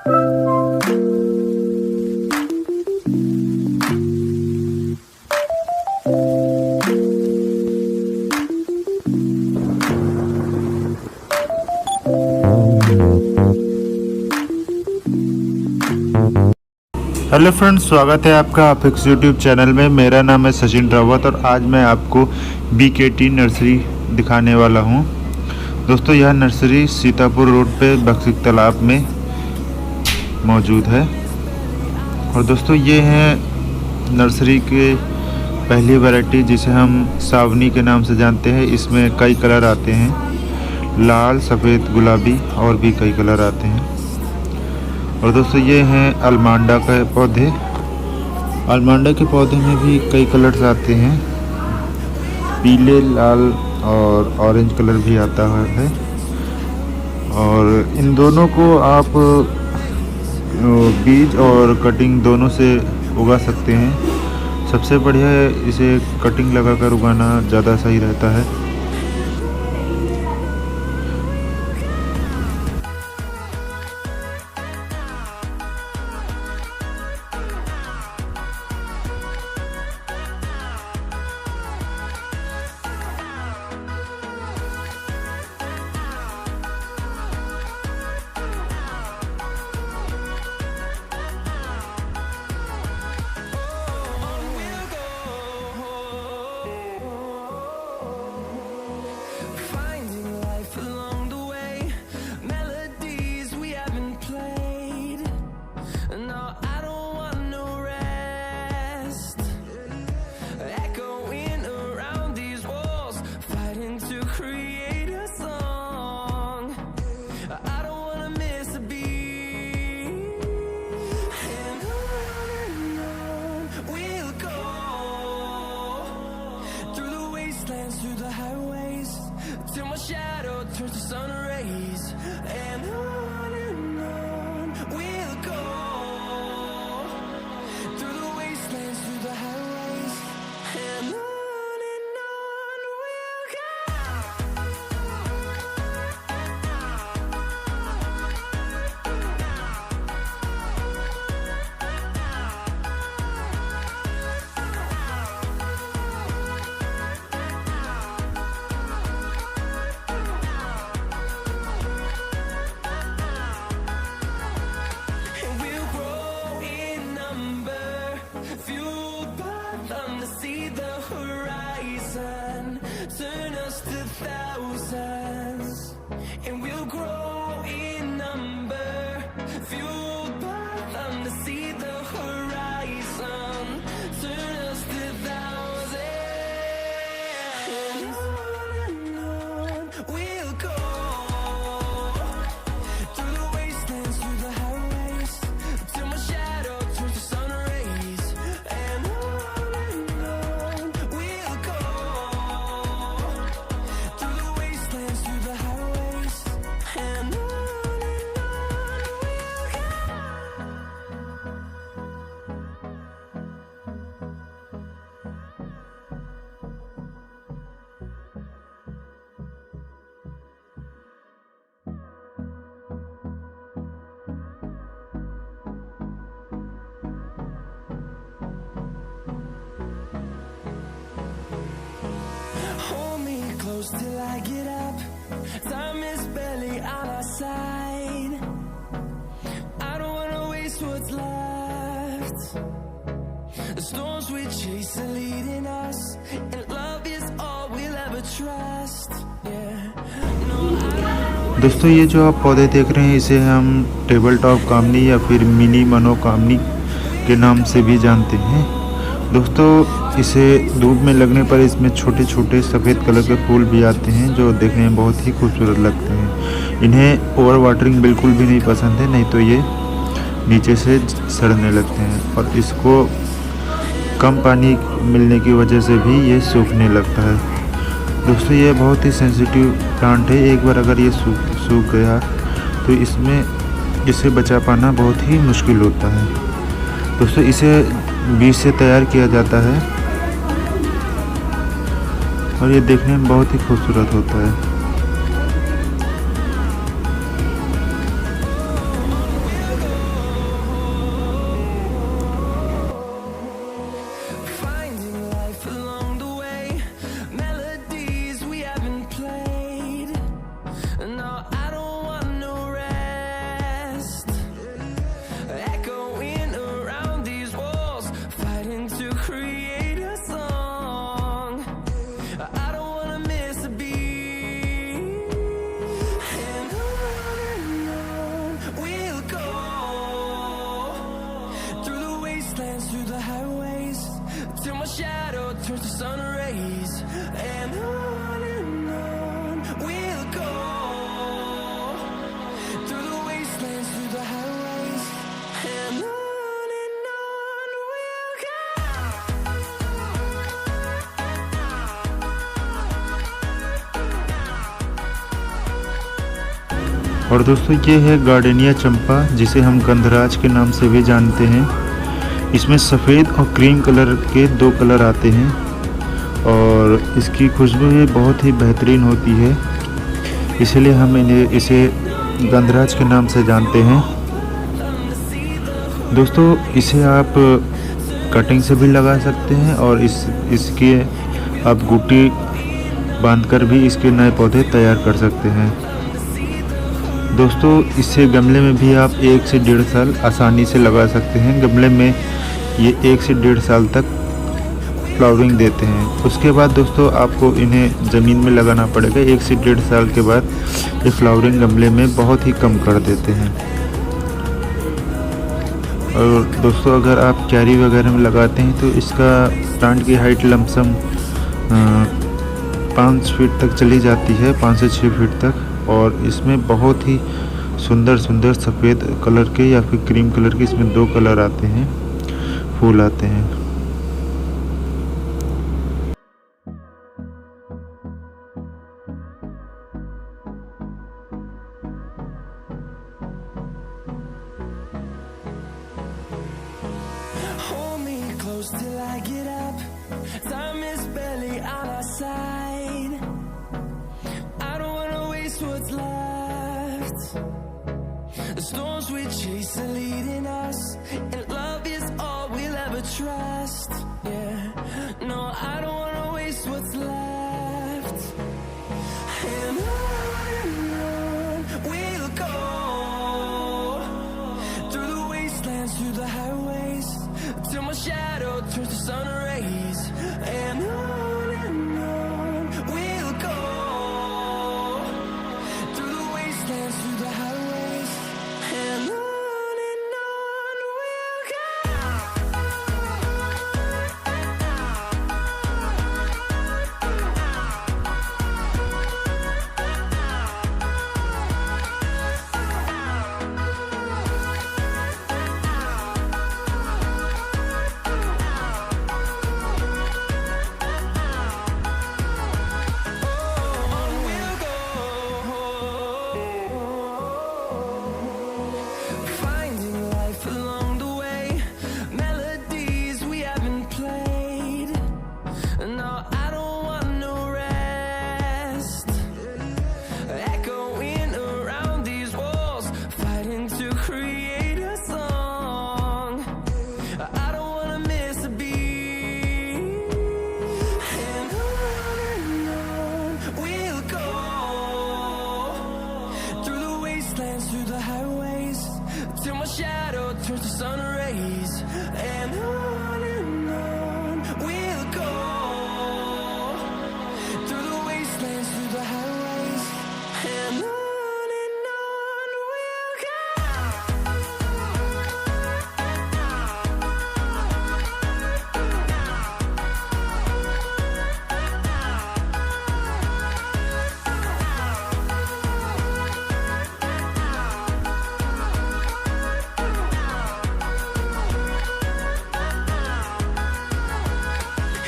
Hello friends, स्वागत है आपका अपेक्स यूट्यूब चैनल में। मेरा नाम है सचिन रावत और आज मैं आपको BKT नर्सरी दिखाने वाला हूं। दोस्तों, यह नर्सरी सीतापुर रोड पे बक्सिक तालाब में मौजूद है। और दोस्तों, ये है नर्सरी के पहली वैरायटी जिसे हम सावनी के नाम से जानते हैं। इसमें कई कलर आते हैं, लाल, सफ़ेद, गुलाबी और भी कई कलर आते हैं। और दोस्तों, ये हैं अलमांडा के पौधे। अलमांडा के पौधे में भी कई कलर्स आते हैं, पीले, लाल और ऑरेंज कलर भी आता है। और इन दोनों को आप बीज और कटिंग दोनों से उगा सकते हैं। सबसे बढ़िया है इसे कटिंग लगाकर उगाना ज़्यादा सही रहता है। Through the highways till my shadow turns to sun rays, and on we'll go through the wastelands, through the highways, and on we'll go. See the horizon, turn us to thousands, and we'll grow in number, fueled by them to see the horizon, turn us to thousands, and on we'll go, through the wastelands, through the highways, till my shadow turns to sun rays, and close till I get up. Time is barely on our side. I don't wanna waste what's left. The storms we chase are leading us, and love is all we'll ever trust. दोस्तों, ये जो आप पौधे देख रहे हैं इसे हम टेबल टॉप कामनी या फिर मिनी मनोकामनी के नाम से भी जानते हैं। दोस्तों, इसे धूप में लगने पर इसमें छोटे छोटे सफ़ेद कलर के फूल भी आते हैं जो देखने में बहुत ही खूबसूरत लगते हैं। इन्हें ओवर वाटरिंग बिल्कुल भी नहीं पसंद है, नहीं तो ये नीचे से सड़ने लगते हैं। और इसको कम पानी मिलने की वजह से भी ये सूखने लगता है। दोस्तों, ये बहुत ही सेंसिटिव प्लांट है। एक बार अगर ये सूख गया तो इसे बचा पाना बहुत ही मुश्किल होता है। दोस्तों, इसे बीज से तैयार किया जाता है और ये देखने में बहुत ही खूबसूरत होता है। turns to sun rays, and on we'll go, through the wastelands, through the highways, and on we'll go. और दोस्तों ये है गार्डेनिया चंपा, जिसे हम गंधराज के नाम से भी जानते हैं। इसमें सफ़ेद और क्रीम कलर के दो कलर आते हैं और इसकी खुशबू भी बहुत ही बेहतरीन होती है, इसलिए हम इसे गंधराज के नाम से जानते हैं। दोस्तों इसे आप कटिंग से भी लगा सकते हैं और इसके आप गुट्टी बांधकर भी इसके नए पौधे तैयार कर सकते हैं। दोस्तों इसे गमले में भी आप 1 से 1.5 साल आसानी से लगा सकते हैं। गमले में ये 1 से 1.5 साल तक फ्लावरिंग देते हैं। उसके बाद दोस्तों आपको इन्हें ज़मीन में लगाना पड़ेगा। 1 से 1.5 साल के बाद ये फ्लावरिंग गमले में बहुत ही कम कर देते हैं। और दोस्तों अगर आप क्यारी वगैरह में लगाते हैं तो इसका प्लांट की हाइट लमसम 5 फीट तक चली जाती है, 5 से 6 फीट तक। और इसमें बहुत ही सुंदर सुंदर सफ़ेद कलर के या फिर क्रीम कलर के, इसमें 2 कलर आते हैं, फूल आते हैं। Hold me close till I get up. Time is barely on our side. I don't wanna waste what's left. The storms we chase are leading us, and love is all we'll ever trust. Yeah, no, I don't wanna waste what's left. And on we'll go, through the wastelands, through the highways, till my shadow turns to sun rays, and on we'll go, through the wastelands, through the highways, and on we'll go. Finding life along the way, melodies we haven't played. No, I don't want no rest. Echoing around these walls, fighting to create a song. I don't wanna miss a beat. And on we'll go, through the wastelands, through the highways, till my shadow turns to sun rays, and on we'll go, through the wastelands, through the highways, and on we'll go.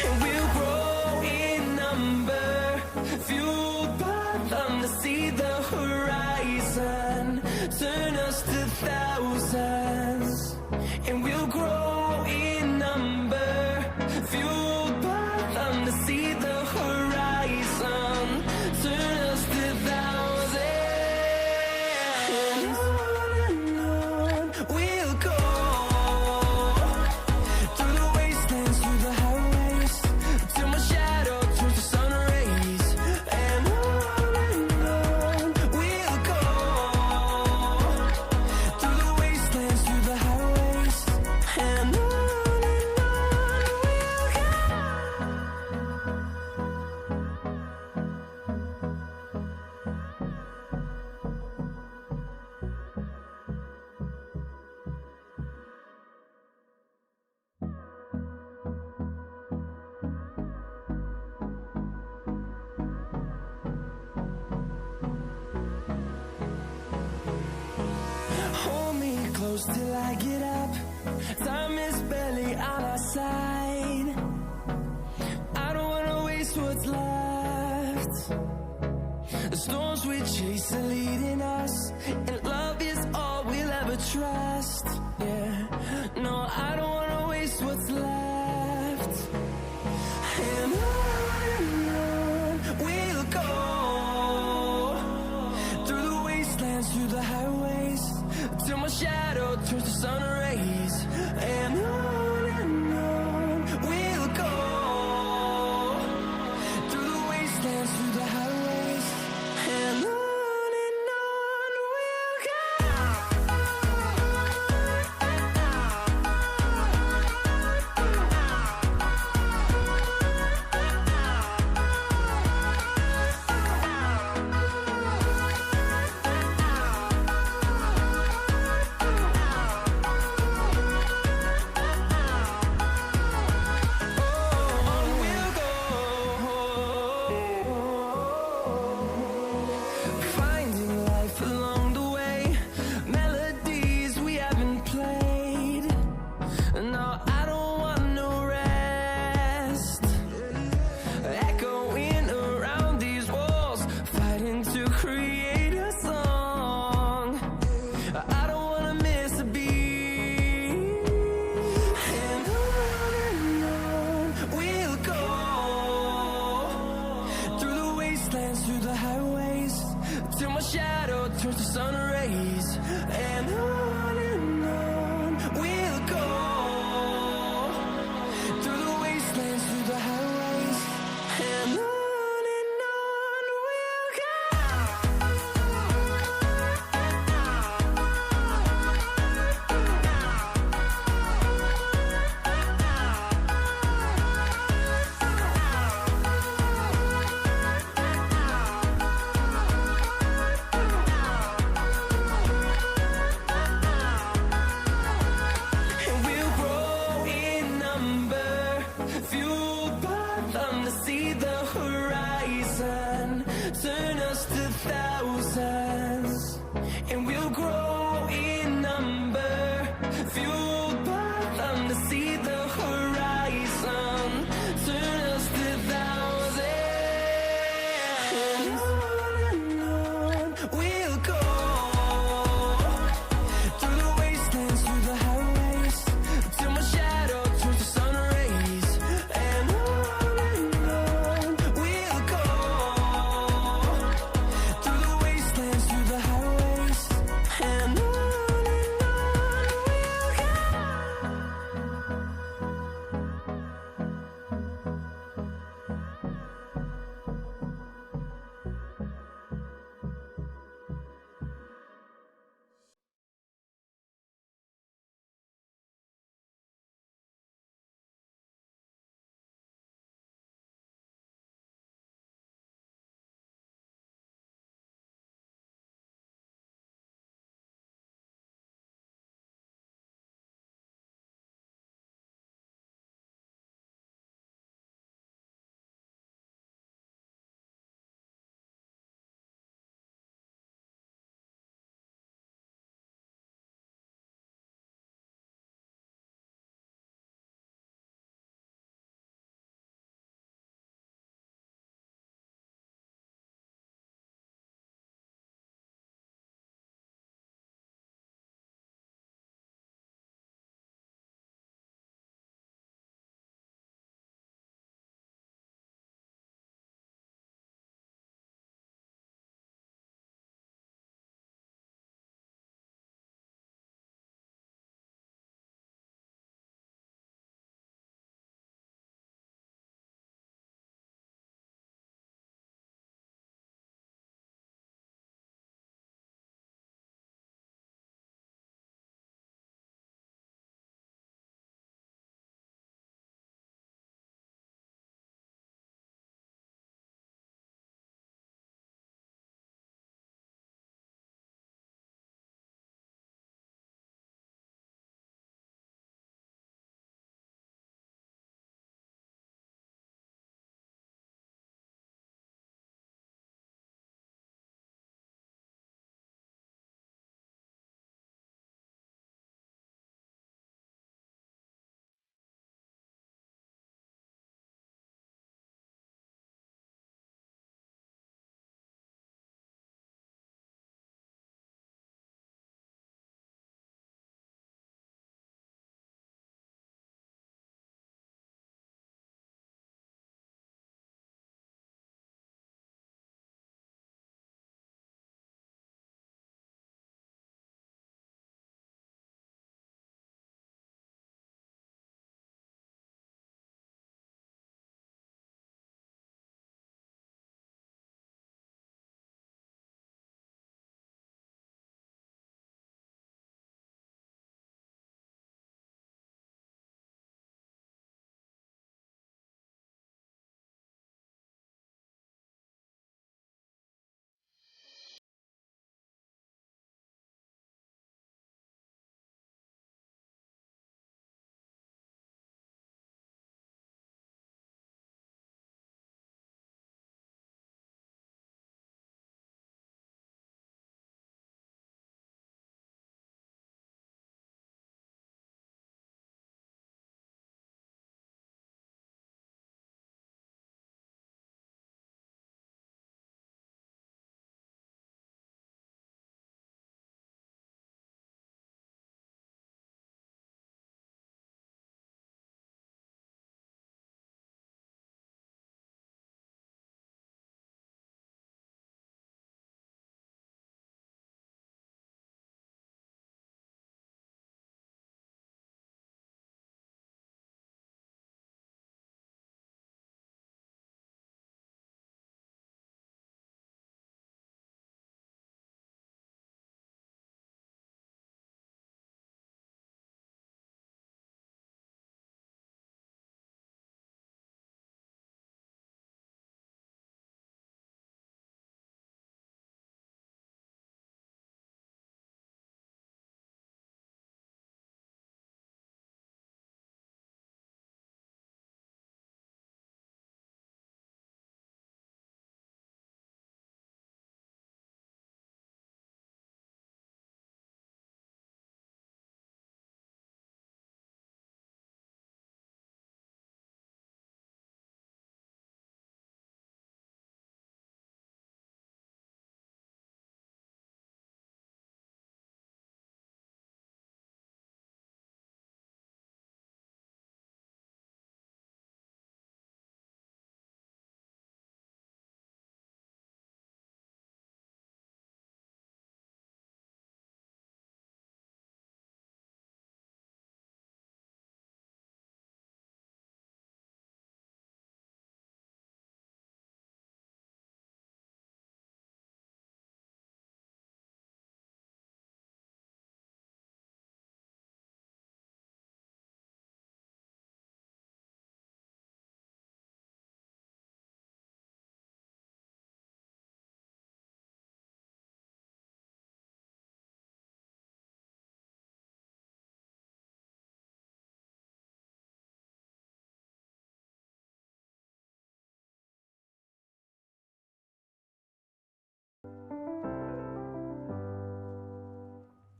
And we'll grow in number, fueled by them to see the horizon, turn us to thousands. And we'll grow in number, fueled by them to see the horizon, turn us to thousands. And on we'll go, through the wastelands, through the highways, till my shadow turns to sun rays, and on we'll go, through the wastelands, till I get up. Time is barely on our side. I don't wanna waste what's left. The storms we chase are leading us, and love is all we'll ever trust. Yeah, no, I don't wanna waste what's left. And on we'll go, through the wastelands, through the highways, till my shadow turns to sun rays. And on we'll go, through the wastelands, through the highways, and on we'll go.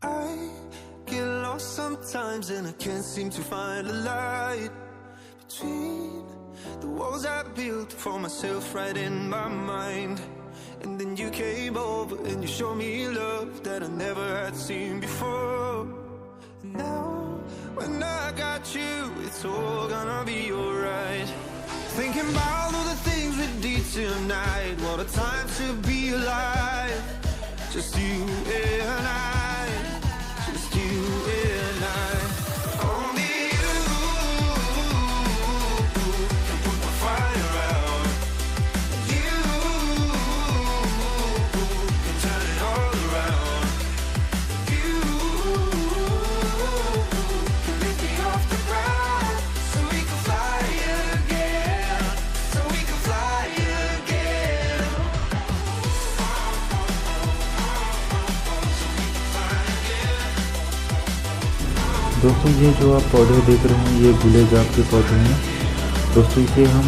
I get lost sometimes and I can't seem to find a light between the walls I built for myself right in my mind. And then you came over and you showed me love that I never had seen before. And now when I got you, it's all gonna be alright. Thinking about all the things we did tonight. What a time to be alive. Just you and I, just you and I. Only you can put the fire out. You can turn it all around. You can lift me off the ground so we can fly again. So we can fly again. दोस्तों ये जो आप पौधे देख रहे हैं ये गुलेजाब के पौधे हैं। दोस्तों इसे हम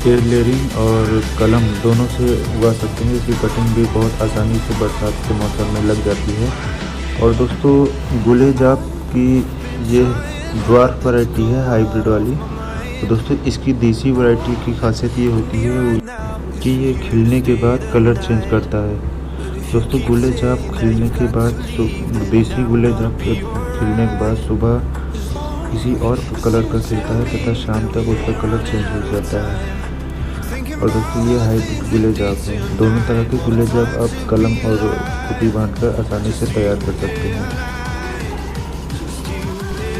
एयर लेयरिंग और कलम दोनों से उगा सकते हैं। इसकी कटिंग भी बहुत आसानी से बरसात के मौसम में लग जाती है। और दोस्तों गुलेजाब की ये ड्वार्फ वैरायटी है हाइब्रिड वाली। तो दोस्तों इसकी देसी वैरायटी की खासियत ये होती है कि ये खिलने के बाद कलर चेंज करता है। दोस्तों गुलेजाब खिलने के बाद देसी गुलेजाब के खिलने के बाद सुबह किसी और कलर का खिलता है तथा शाम तक उसका कलर चेंज हो जाता है। और दोस्तों ये हाइब्रिड गुलेजाब है। दोनों तरह के गुलेजाब आप कलम और कुटी बांधकर आसानी से तैयार कर सकते हैं।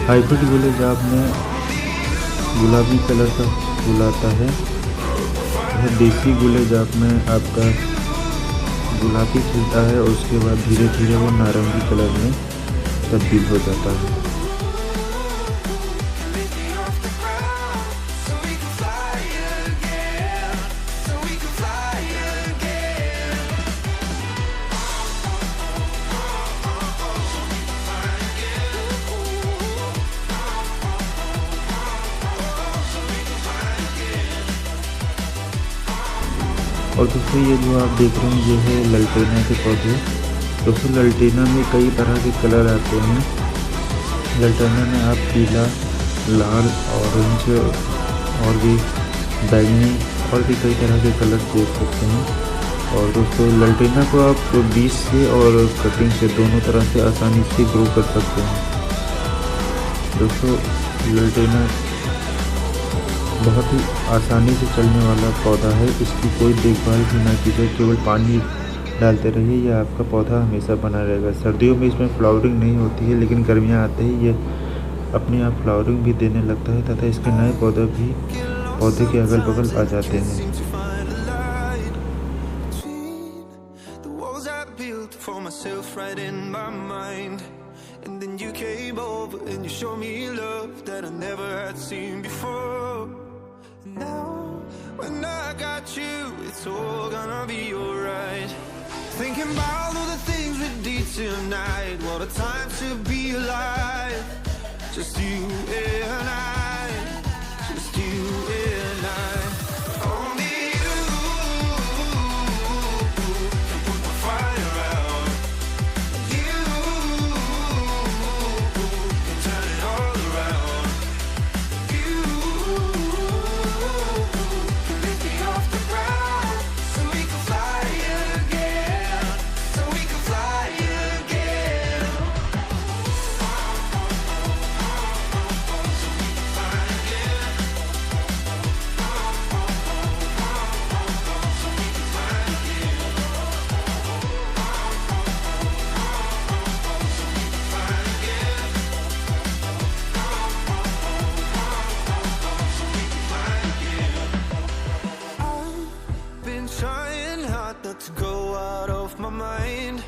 हाइब्रिड गुलेजाब में गुलाबी कलर का फूल आता है। यह देसी गुलेजाब में आपका गुलाबी खिलता है और उसके बाद धीरे धीरे वो नारंगी कलर में तब्दील हो जाता है। और दोस्तों ये जो आप देख रहे हैं ये है ललटेना के पौधे। दोस्तों ललटेना में कई तरह के कलर आते हैं। ललटेना में आप पीला, लाल, ऑरेंज और भी बैंगनी और भी कई तरह के कलर देख सकते हैं। और दोस्तों ललटेना को आप बीज से और कटिंग से दोनों तरह से आसानी से ग्रो कर सकते हैं। दोस्तों ललटेना बहुत ही आसानी से चलने वाला पौधा है। इसकी कोई देखभाल भी ना कीजिए, केवल पानी डालते रहिए, यह आपका पौधा हमेशा बना रहेगा। सर्दियों में इसमें फ्लावरिंग नहीं होती है, लेकिन गर्मियाँ आते ही ये अपने आप फ्लावरिंग भी देने लगता है तथा इसके नए पौधे भी पौधे के अगल बगल आ जाते हैं। Now, when I got you, it's all gonna be alright. Thinking about all the things we did tonight. What a time to be alive. Just you and I. Just you and I. Only you can put the fire out. You can turn it all around. You can lift me off the ground so we can fly again. So we can fly again. I've been trying hard not to go out of my mind.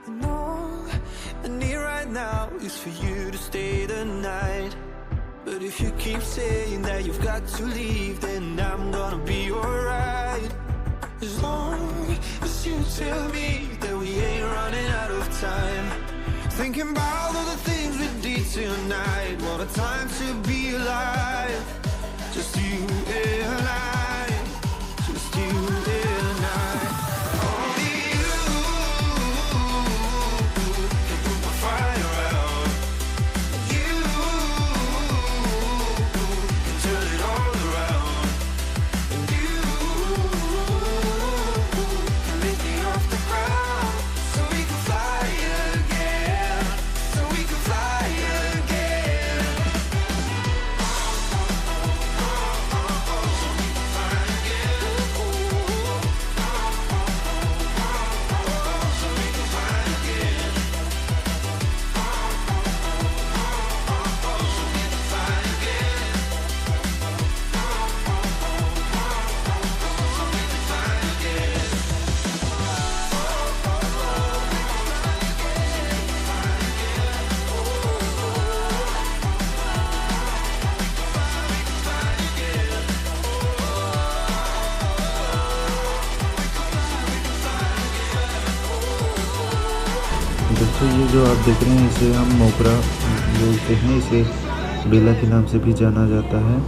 And all I need right now is for you to stay the night. But if you keep saying that you've got to leave, then I'm gonna be alright. As long as you tell me that we ain't running out of time. Thinking about all the things we did tonight. What a time to be alive. Just you and I. Just you and I. Only you दोस्तों ये जो आप देख रहे हैं इसे हम मोगरा बोलते हैं, इसे बेला के नाम से भी जाना जाता है।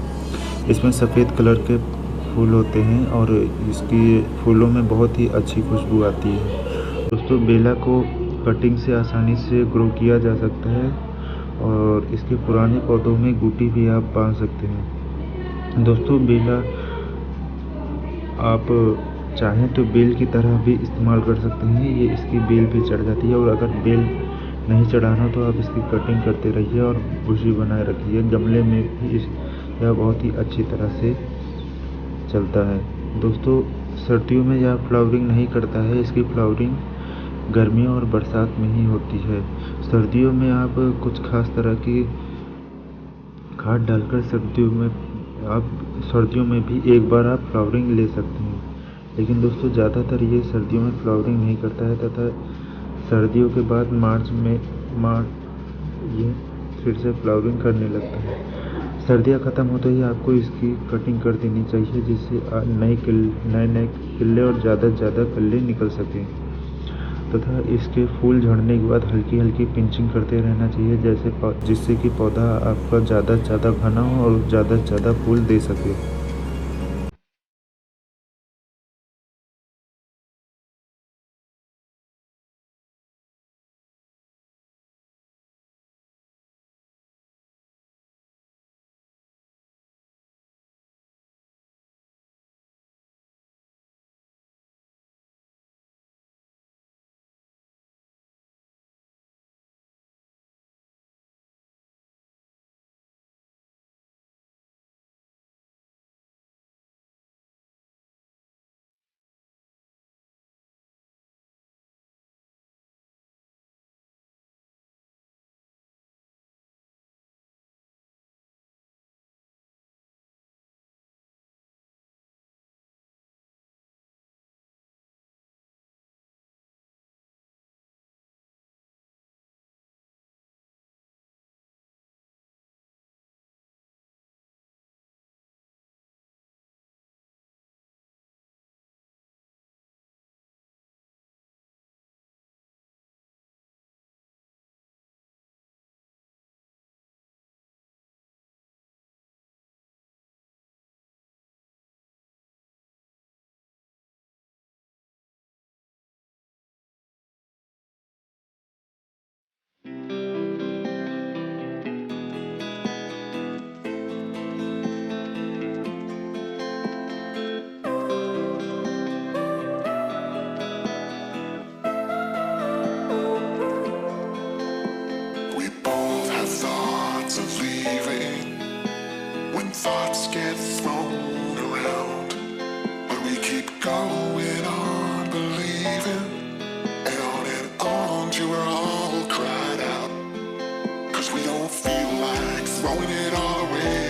इसमें सफ़ेद कलर के फूल होते हैं और इसकी फूलों में बहुत ही अच्छी खुशबू आती है। दोस्तों बेला को कटिंग से आसानी से ग्रो किया जा सकता है और इसके पुराने पौधों में गुटी भी आप बांध सकते हैं। दोस्तों बेला आप चाहें तो बेल की तरह भी इस्तेमाल कर सकते हैं, ये इसकी बेल भी चढ़ जाती है। और अगर बेल नहीं चढ़ाना तो आप इसकी कटिंग करते रहिए और बुशी बनाए रखिए। गमले में भी यह बहुत ही अच्छी तरह से चलता है। दोस्तों सर्दियों में यह फ्लावरिंग नहीं करता है, इसकी फ्लावरिंग गर्मियों और बरसात में ही होती है। सर्दियों में आप कुछ खास तरह की खाद डालकर सर्दियों में भी एक बार आप फ्लावरिंग ले सकते हैं। लेकिन दोस्तों ज़्यादातर ये सर्दियों में फ्लावरिंग नहीं करता है तथा सर्दियों के बाद मार्च ये फिर से फ्लावरिंग करने लगता है। सर्दियाँ ख़त्म होते ही आपको इसकी कटिंग कर देनी चाहिए, जिससे नए नए किल्ले और ज़्यादा से ज़्यादा कल्ले निकल सकें। तथा इसके फूल झड़ने के बाद हल्की हल्की पिंचिंग करते रहना चाहिए, जिससे कि पौधा आपका ज़्यादा से ज़्यादा घना हो और ज़्यादा से ज़्यादा फूल दे सके। We both have thoughts of leaving when thoughts get thrown around, but we keep going on believing, and on till we're all cried out, 'cause we don't feel like throwing it all away.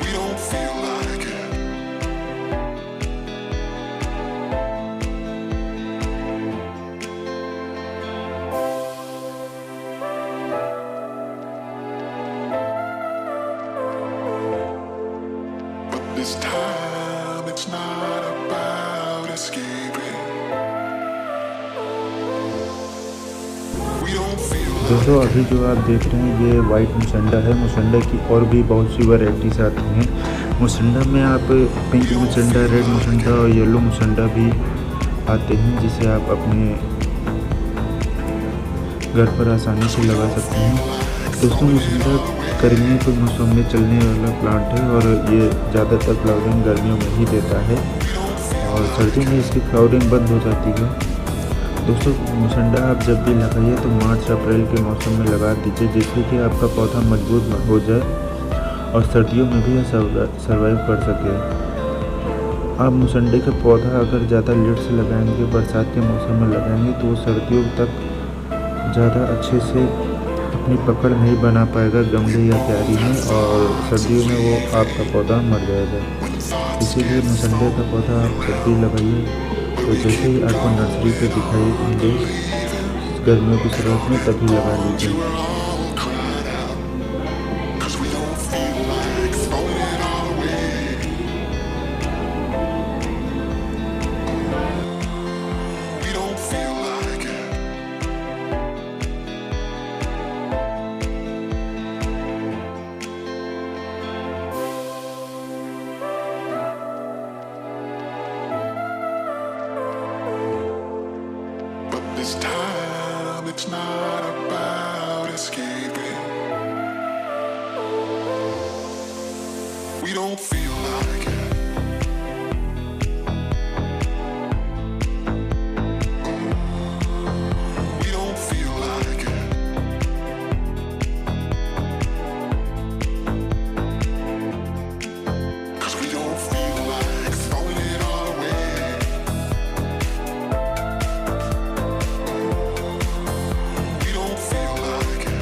We don't feel like it. But this time it's not about escaping. We don't feel like दोस्तों अभी जो आप देख रहे हैं ये white मुसंडा है। मुसंडा की और भी बहुत सी वैरायटीज आती हैं। मुसंडा में आप पिंक मुसंडा, रेड मुसंडा और येलो मुसंडा भी आते हैं, जिसे आप अपने घर पर आसानी से लगा सकते हैं। दोस्तों मुसंडा गर्मियों के मौसम में चलने वाला प्लांट है और ये ज़्यादातर फ्लावरिंग गर्मियों में ही देता है और सर्दियों में इसकी फ्लावरिंग बंद हो जाती है। दोस्तों मुसंडा आप जब भी लगाइए तो मार्च अप्रैल के मौसम में लगा दीजिए, जिससे कि आपका पौधा मजबूत हो जाए और सर्दियों में भी सर्वाइव कर सके। आप मुसंडे का पौधा अगर ज़्यादा लेट से लगाएंगे, बरसात के मौसम में लगाएंगे, तो वो सर्दियों तक ज़्यादा अच्छे से अपनी पकड़ नहीं बना पाएगा गमले या क्यारी में और सर्दियों में वो आपका पौधा मर जाएगा। इसीलिए मुसंडे का पौधा आप जब भी लगाइए तो जैसे ही आपको नर्सरी पे दिखाई देंगे गर्मियों की शुरुआत में तभी लगा लीजिए। this time, it's not about escaping. We don't feel like it. We don't feel like it. Cause we don't feel like throwing it all away. We don't feel like it.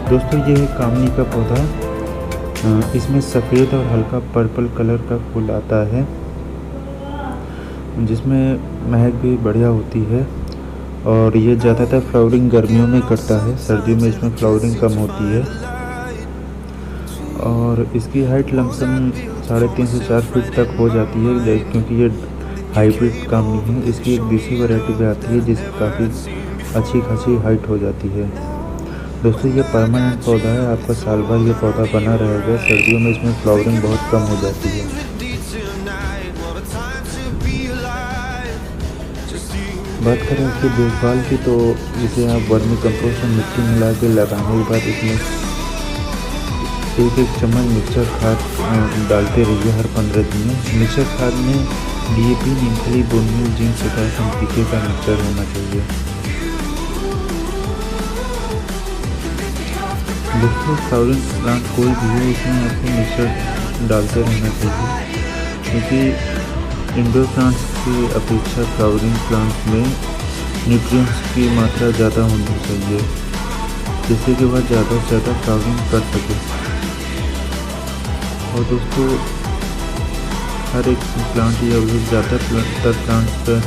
दोस्तों ये है कामनी का पौधा। इसमें सफ़ेद और हल्का पर्पल कलर का फूल आता है, जिसमें महक भी बढ़िया होती है। और ये ज़्यादातर फ्लावरिंग गर्मियों में करता है, सर्दियों में इसमें फ्लावरिंग कम होती है। और इसकी हाइट लमसम 3.5 से 4 फीट तक हो जाती है, क्योंकि ये हाइब्रिड कामनी है। इसकी एक दूसरी वैरायटी भी आती है जिसकी काफ़ी अच्छी खासी हाइट हो जाती है। दोस्तों ये परमानेंट पौधा है, आपका साल भर ये पौधा बना रहेगा। सर्दियों में इसमें फ्लावरिंग बहुत कम हो जाती है। बात करें इसकी देखभाल की, तो इसे आप वर्मी कंपोस्ट में मिट्टी मिला के लगाने के बाद इसमें 1 चम्मच मिक्सचर खाद डालते रहिए हर 15 दिन में। मिक्सचर खाद में DAP, नीमखली, bonemeal, zinc, potash, NPK का मिक्सचर होना चाहिए। दोस्तों फ्लावरिंग प्लांट कोई भी हो, इसमें आपको मिक्सचर डालते रहना चाहिए, क्योंकि इंडोर प्लांट्स की अपेक्षा फ्लावरिंग प्लांट्स में न्यूट्रिएंट्स की मात्रा ज़्यादा होनी चाहिए, जिससे कि वह ज़्यादा से ज़्यादा फ्लावरिंग कर सके। और दोस्तों हर एक प्लांट या ज़्यादातर प्लांट्स पर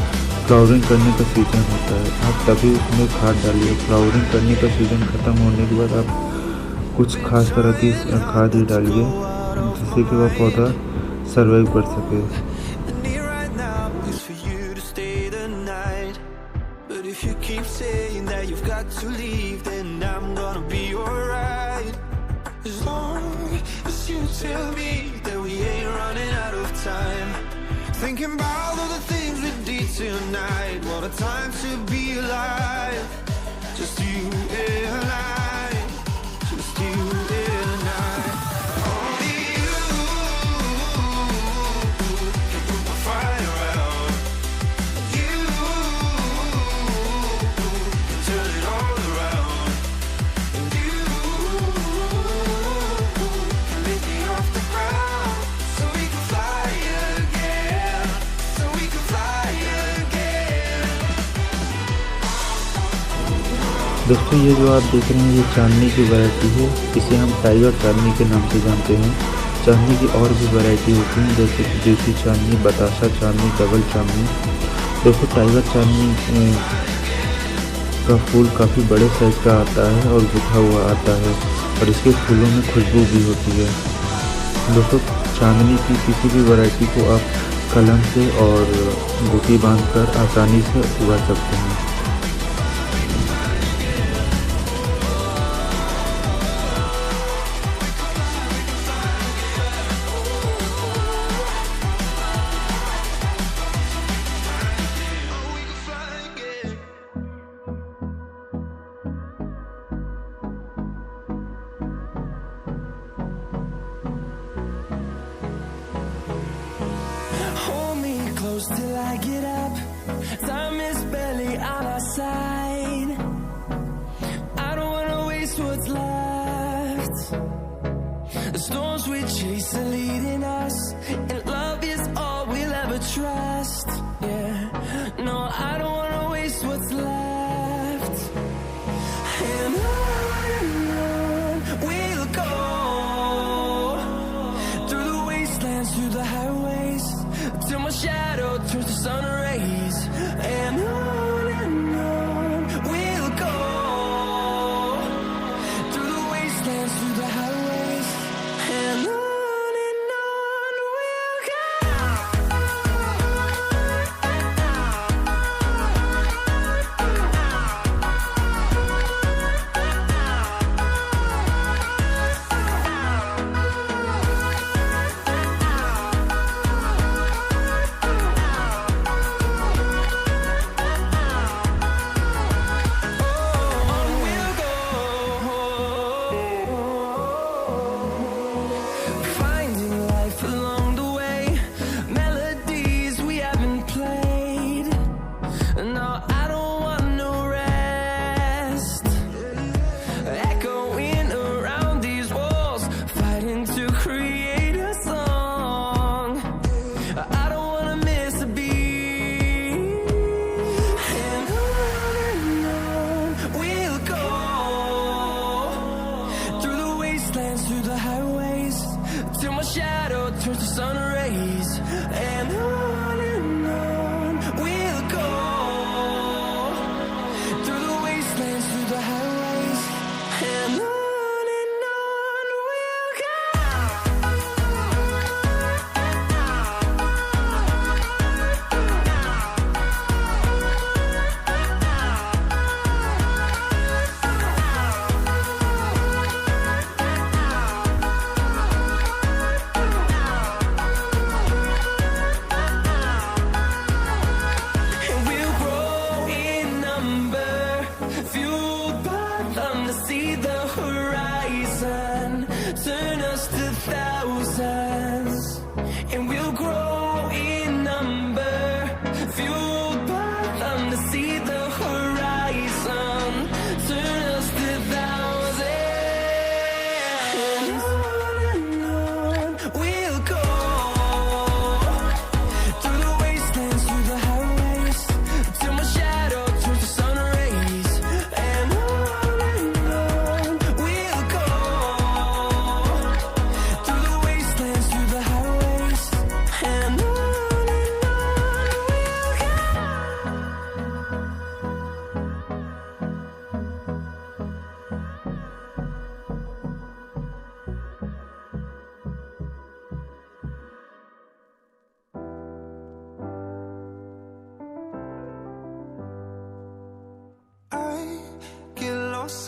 फ्लावरिंग करने का सीज़न होता है, आप तभी उसमें खाद डालिए। फ्लावरिंग करने का सीज़न ख़त्म होने के बाद आप कुछ खास तरह की खाद ही डालिए, जिससे कि वह पौधा सर्वाइव कर सके। Thinking about all the things we did tonight. What a time to be alive. Just you and I. Just you and I. Only you can put my fire out. You can turn it all around. And you can lift me off the ground so we can fly again. So we can fly again. दोस्तों ये जो आप देख रहे हैं ये चांदनी की variety है, इसे हम टाइगर चांदनी के नाम से जानते हैं। चांदनी की और भी वैरायटी होती हैं, जैसे कि देसी चांदनी, बताशा चांदनी, डबल चांदनी। दोस्तों टाइगर चांदनी का फूल काफ़ी बड़े साइज का आता है और गुथा हुआ आता है, और इसके फूलों में खुशबू भी होती है। दोस्तों चांदनी की किसी भी वैरायटी को आप कलम से और बूटी बांधकर आसानी से उगा सकते हैं। Hold me close till I get up. Time is barely on our side. I don't wanna waste what's left. The storms we chase are leading us, and love is all we'll ever trust. Yeah, no, I don't wanna waste what's left. And on we'll go, through the wastelands, through the highways, till my shadow turns to sun rays. And on we'll go, through the wastelands, through the highways. And on we'll go.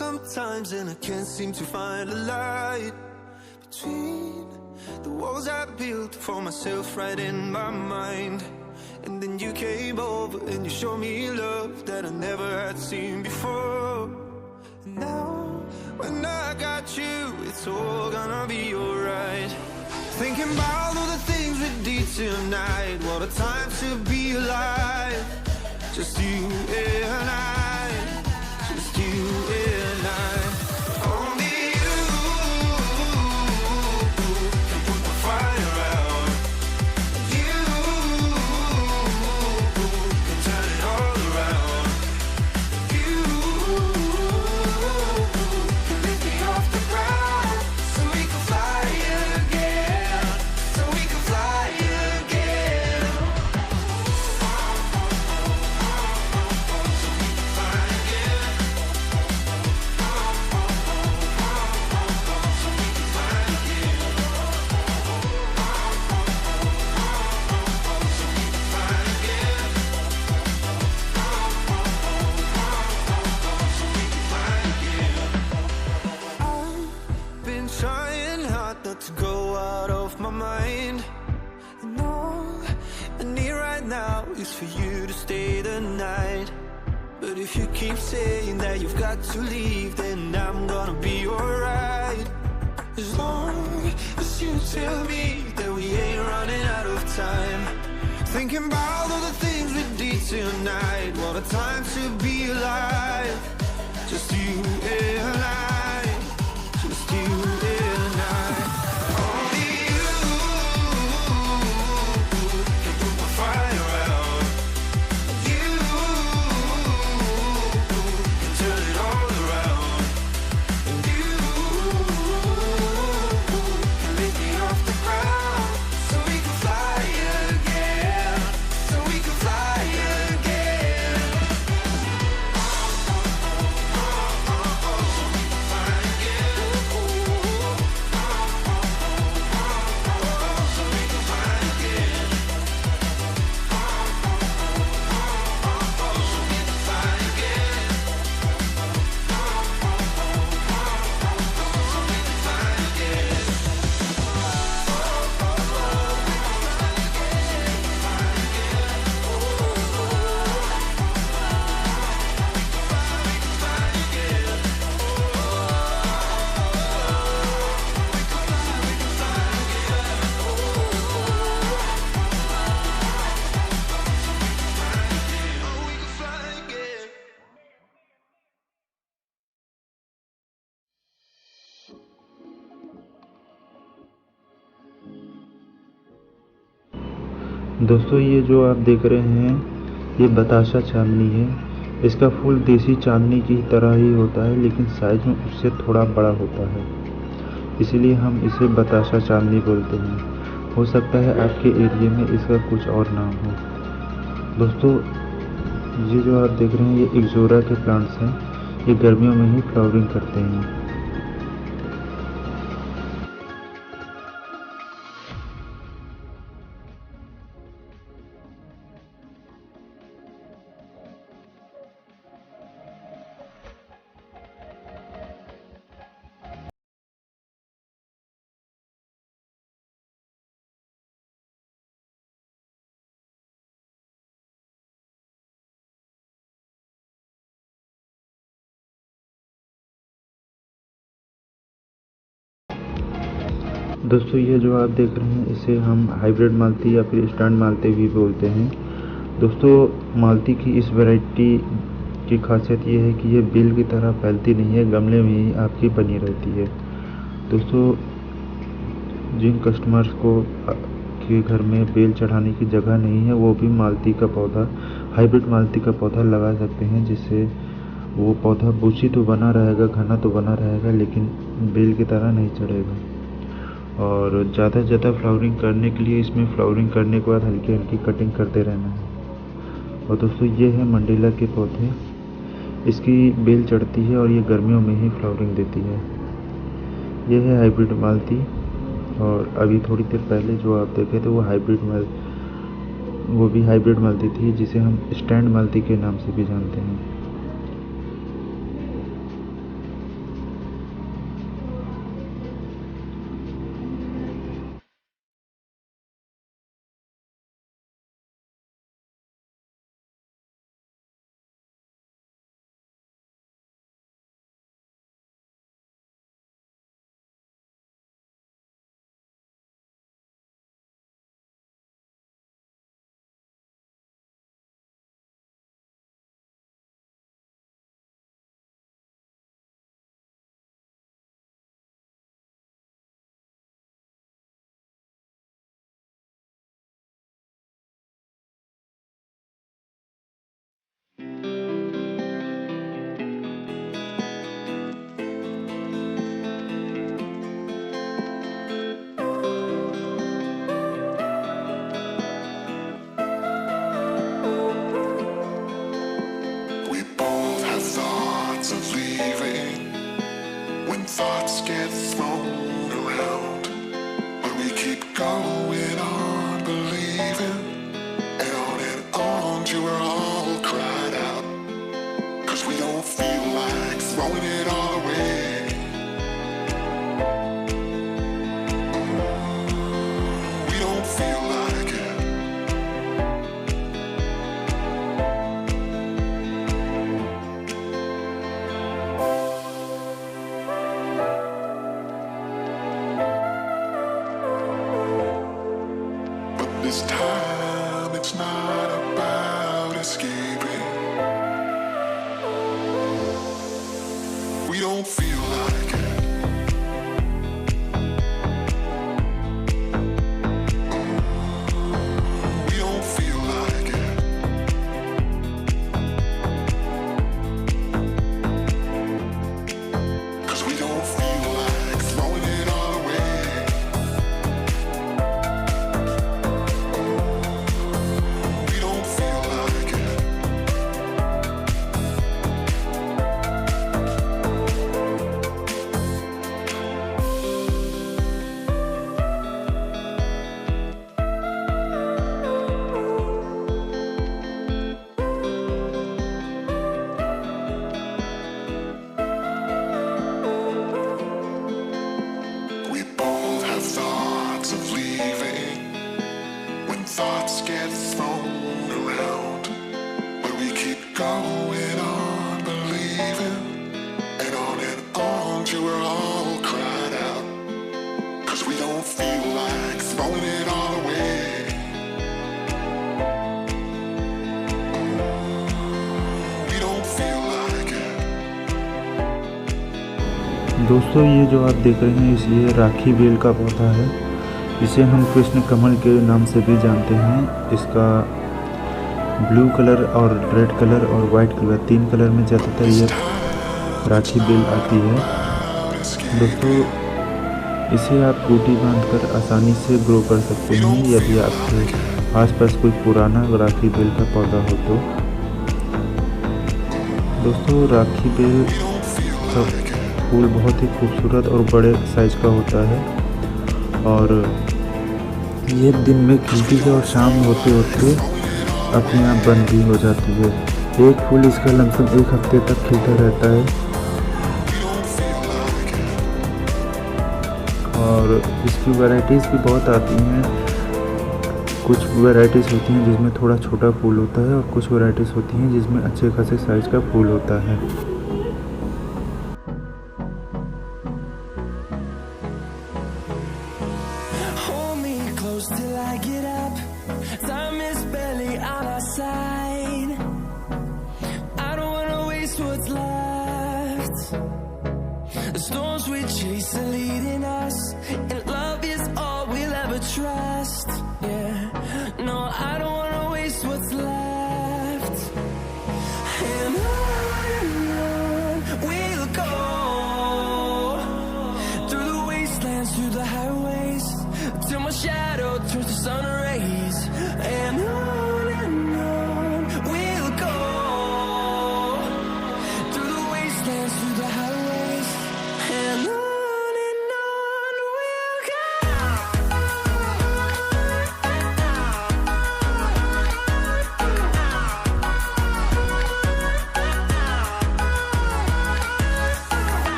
sometimes and I can't seem to find a light between the walls I built for myself right in my mind. And then you came over and you showed me love that I never had seen before. And now when I got you, it's all gonna be alright. Thinking about all the things we did tonight, what a time to be alive. Just you and I, just you and I. Only you can put the fire out. You can turn it all around. You can lift me off the ground so we can fly again, so we can fly again. I've been trying hard not to go out of my mind. And all I need right now is for you to stay the night. But if you keep saying that you've got to leave, then I'm gonna be alright. As long as you tell me that we ain't running out of time. Thinking about all the things we did tonight, what a time to be alive. Just you and I, just you and I. Only you can put my fire out. You can turn it all around. And you can lift me off the ground so we can fly again, so we can fly again. दोस्तों ये जो आप देख रहे हैं ये बताशा चांदनी है। इसका फूल देसी चांदनी की तरह ही होता है, लेकिन साइज में उससे थोड़ा बड़ा होता है, इसीलिए हम इसे बताशा चांदनी बोलते हैं। हो सकता है आपके एरिया में इसका कुछ और नाम हो। दोस्तों ये जो आप देख रहे हैं ये एक्जोरा के प्लांट्स हैं। ये गर्मियों में ही फ्लावरिंग करते हैं। दोस्तों ये जो आप देख रहे हैं इसे हम हाइब्रिड मालती या फिर स्टैंड मालती भी बोलते हैं। दोस्तों मालती की इस वैरायटी की खासियत ये है कि ये बेल की तरह फैलती नहीं है, गमले में ही आपकी बनी रहती है। दोस्तों जिन कस्टमर्स को के घर में बेल चढ़ाने की जगह नहीं है वो भी मालती का पौधा, हाइब्रिड मालती का पौधा लगा सकते हैं, जिससे वो पौधा बुशी तो बना रहेगा, घना तो बना रहेगा, लेकिन बेल की तरह नहीं चढ़ेगा। और ज़्यादा से ज़्यादा फ्लावरिंग करने के लिए इसमें फ्लावरिंग करने के बाद हल्की हल्की कटिंग करते रहना है। और दोस्तों ये है मंडेला के पौधे, इसकी बेल चढ़ती है और ये गर्मियों में ही फ्लावरिंग देती है। ये है हाइब्रिड मालती, और अभी थोड़ी देर पहले जो आप देखे थे वो भी हाइब्रिड मालती थी, जिसे हम स्टैंड मालती के नाम से भी जानते हैं। don't feel like it. We don't feel like it. 'Cause we don't feel like throwing it all away. We don't feel like it. We both have thoughts of leaving. When thoughts get thrown around, but we keep going on believing, and on till we're all cried out. 'Cause we don't feel like throwing it all away. We don't feel like it. दोस्तों ये जो आप देख रहे हैं ये राखी bell का पौधा है। इसे हम कृष्ण कमल के नाम से भी जानते हैं। इसका ब्लू कलर और रेड कलर और वाइट कलर 3 कलर में ज़्यादातर ये राखी बेल आती है। दोस्तों इसे आप बूटी बांधकर आसानी से ग्रो कर सकते हैं यदि आपके आसपास कोई पुराना राखी बेल का पौधा हो तो। दोस्तों राखी बेल का फूल बहुत ही खूबसूरत और बड़े साइज का होता है और ये दिन में खिलती है और शाम होते होते अपने आप बंद भी हो जाती है। एक फूल इसका लमसम 1 हफ्ते तक खिलता रहता है और इसकी वैरायटीज़ भी बहुत आती हैं। कुछ वैरायटीज़ होती हैं जिसमें थोड़ा छोटा फूल होता है और कुछ वैरायटीज़ होती हैं जिसमें अच्छे खासे साइज का फूल होता है। Hold me close till I get up. Time is barely on our side. I don't wanna waste what's left. The storms we chase are leading us, and love is all we'll ever trust. Yeah, no, I don't wanna waste what's left.